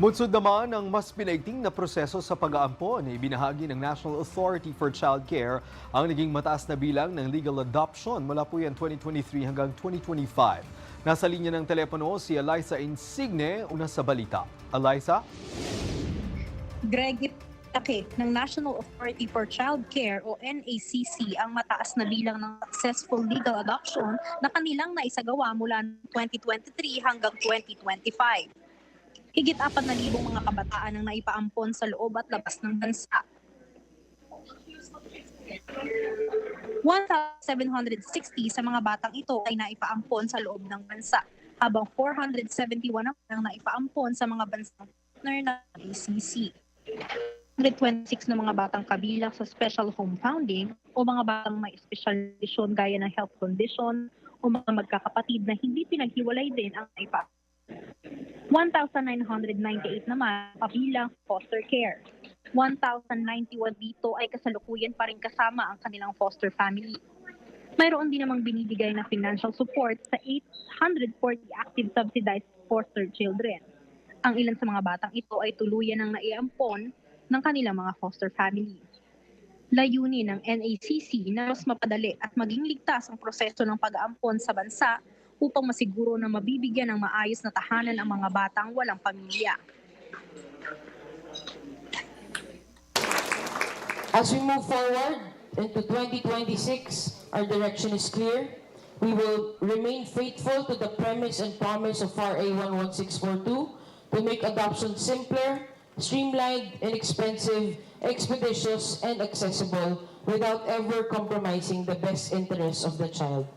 Munsod naman ang mas pinaigting na proseso sa pag-aampon. Ibinahagi ng National Authority for Child Care ang naging mataas na bilang ng legal adoption mula po yan 2023 hanggang 2025. Nasa linya ng telepono si Eliza Insigne, una sa balita. Eliza? Greg, ipinaki ng National Authority for Child Care o NACC ang mataas na bilang ng successful legal adoption na kanilang naisagawa mula 2023 hanggang 2025. Higit 4,000 mga kabataan ang naipaampon sa loob at labas ng bansa. 1,760 sa mga batang ito ay naipaampon sa loob ng bansa, habang 471 ang naipaampon sa mga bansang partner ng ACC. 126 na mga batang kabilang sa special home founding o mga batang may special condition gaya ng health condition o mga magkakapatid na hindi pinaghiwalay din ang naipaampon. 1,998 naman kabilang foster care. 1,091 dito ay kasalukuyan pa rin kasama ang kanilang foster family. Mayroon din namang binibigay na financial support sa 840 active subsidized foster children. Ang ilan sa mga batang ito ay tuluyan ng naiampon ng kanilang mga foster family. Layunin ng NACC na mas mapadali at maging ligtas ang proseso ng pag-aampon sa bansa upang masiguro na mabibigyan ng maayos na tahanan ang mga batang walang pamilya. As we move forward into 2026, our direction is clear. We will remain faithful to the premise and promise of RA 11642 to make adoption simpler, streamlined, inexpensive, expeditious, and accessible without ever compromising the best interests of the child.